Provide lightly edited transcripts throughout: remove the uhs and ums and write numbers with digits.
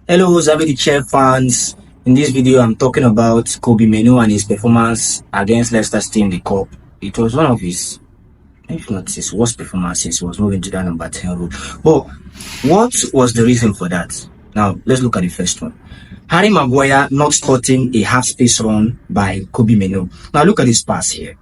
Hello, Xavyd'chef fans. In this video, I'm talking about Kobbie Mainoo and his performance against Leicester's team in the cup. It was one of his, if not his worst performances. He was moving to that number 10 role. But what was the reason for that? Now, let's look at the first one. Harry Maguire not spotting a half-space run by Kobbie Mainoo. Now, look at this pass here.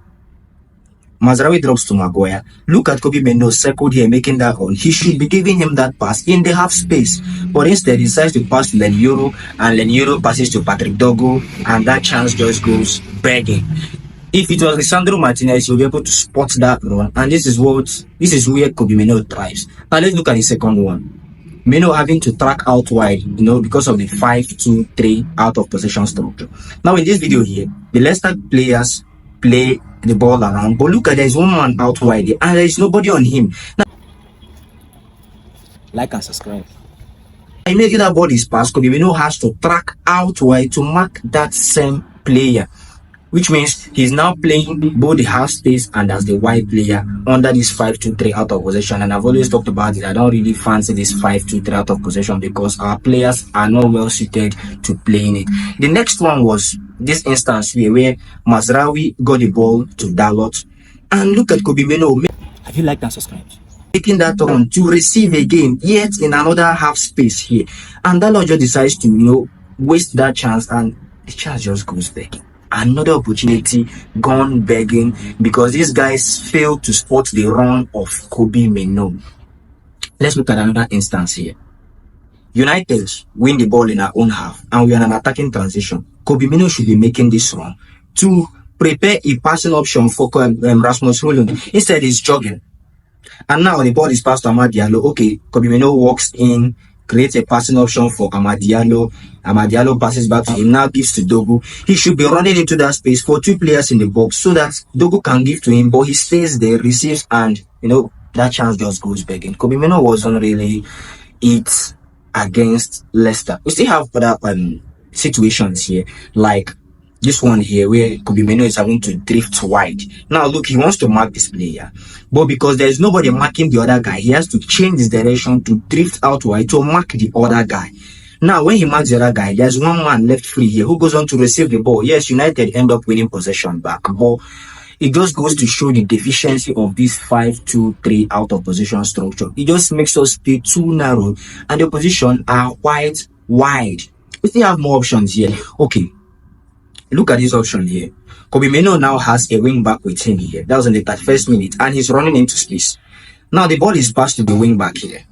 Mazraoui drops to Maguire. Look at Kobbie Mainoo circled here, making that run. He should be giving him that pass in the half space. But instead, he decides to pass to Lenioro, and Lenioro passes to Patrick Dogo, and that chance just goes begging. If it was Lisandro Martinez, he'll be able to spot that run, and this is where Kobbie Mainoo thrives. Now let's look at the second one. Mainoo having to track out wide, because of the 5-2-3 out of possession structure. Now in this video here, the Leicester players play the ball around, but look at, there's one man out wide and there's nobody on him. Now, like and subscribe. Immediately that ball is passed, Kobbie Mainoo has to track out wide to mark that same player, which means he's now playing both the half space and as the wide player under this 5-2-3 out of possession. And I've always talked about it. I don't really fancy this 5-2-3 out of possession because our players are not well suited to playing it. The next one was this instance where Mazraoui got the ball to Dalot, and look at Kobbie Mainoo. Have you liked and subscribed? Taking that on to receive again, yet in another half space here, and Dalot just decides to waste that chance, and the chance just goes back. Another opportunity gone begging because these guys failed to spot the run of Kobbie Mainoo. Let's look at another instance here. United win the ball in our own half and we are in an attacking transition. Kobbie Mainoo should be making this run to prepare a passing option for Rasmus Højlund. Instead, he's jogging. And now the ball is passed to Amad Diallo. Okay, Kobbie Mainoo walks in, creates a passing option for Amad Diallo. Amad Diallo passes back to him, now gives to Dogo. He should be running into that space for two players in the box so that Dogo can give to him, but he stays there, receives, and that chance just goes begging. Kobbie Mainoo wasn't really it against Leicester. We still have other situations here, like this one here where Kobbie Mainoo is having to drift wide. Now look, he wants to mark this player, but because there is nobody marking the other guy, he has to change his direction to drift out wide to mark the other guy. Now when he marks the other guy, there's one man left free here who goes on to receive the ball. Yes, United end up winning possession back, but it just goes to show the deficiency of this 5-2-3 out of position structure. It just makes us play too narrow and the position are quite wide. We still have more options here. Okay, look at this option here. Kobbie Mainoo now has a wing back with him here. That was in the 31st minute and he's running into space. Now the ball is passed to the wing back here.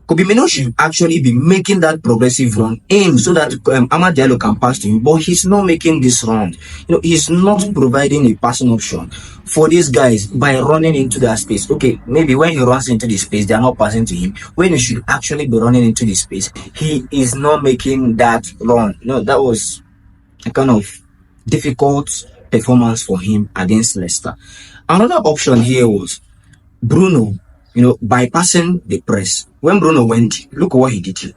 Kobbie Mainoo should actually be making that progressive run in so that Amad Diallo can pass to him, but he's not making this run. He's not providing a passing option for these guys by running into that space. Okay, maybe when he runs into the space, they are not passing to him. When he should actually be running into the space, he is not making that run. That was a kind of difficult performance for him against Leicester. Another option here was Bruno, bypassing the press. When Bruno went, look what he did here.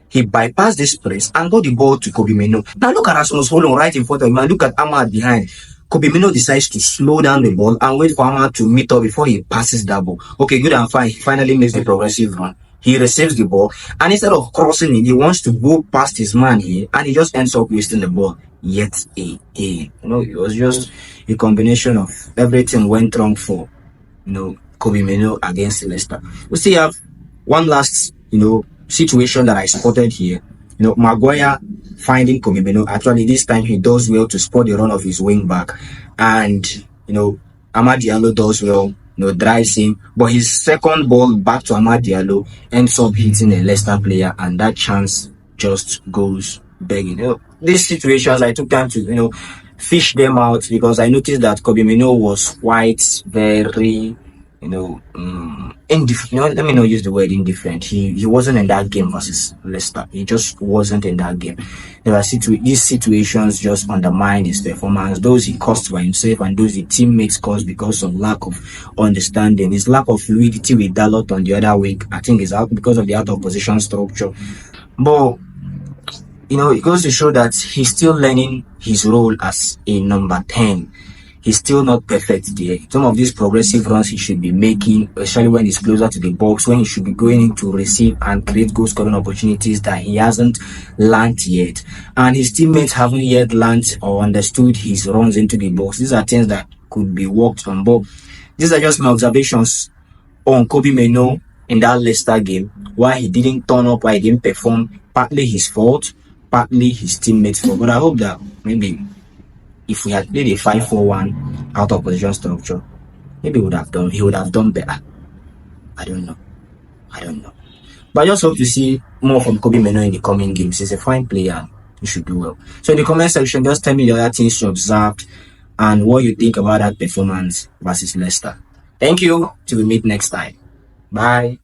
He bypassed this press and got the ball to Kobbie Mainoo. Now look at Rasmus Højlund right in front of him and look at Amad behind. Kobbie Mainoo decides to slow down the ball and wait for Amad to meet up before he passes that ball. Okay, good and fine. He finally makes the progressive run. He receives the ball and instead of crossing it, he wants to go past his man here and he just ends up wasting the ball yet again. It was just a combination of everything went wrong for, Kobbie Mainoo against Leicester. We still have one last, situation that I spotted here. Maguire finding Kobbie Mainoo. Actually, this time he does well to spot the run of his wing back. And, Amad Diallo does well, drives him. But his second ball back to Amad Diallo ends up hitting a Leicester player. And that chance just goes begging. These situations, I took time to, fish them out because I noticed that Kobbie Mainoo was quite very indifferent. Let me not use the word indifferent. He wasn't in that game versus Leicester. He just wasn't in that game. There are these situations just undermine his performance. Those he caused by himself and those the teammates caused because of lack of understanding. His lack of fluidity with Dalot on the other wing, I think, is out because of the out of position structure. But it goes to show that he's still learning his role as a number 10. He's still not perfect there. Some of these progressive runs he should be making, especially when he's closer to the box, when he should be going in to receive and create goal scoring opportunities that he hasn't learned yet. And his teammates haven't yet learned or understood his runs into the box. These are things that could be worked on. But these are just my observations on Kobbie Mainoo in that Leicester game. Why he didn't turn up, why he didn't perform. Partly his fault, partly his teammates' fault. But I hope that maybe if we had played a 5-4-1 out of position structure, maybe he would have done better. I don't know. But I just hope to see more from Kobbie Mainoo in the coming games. He's a fine player. He should do well. So in the comment section, just tell me the other things you observed and what you think about that performance versus Leicester. Thank you. Till we meet next time. Bye.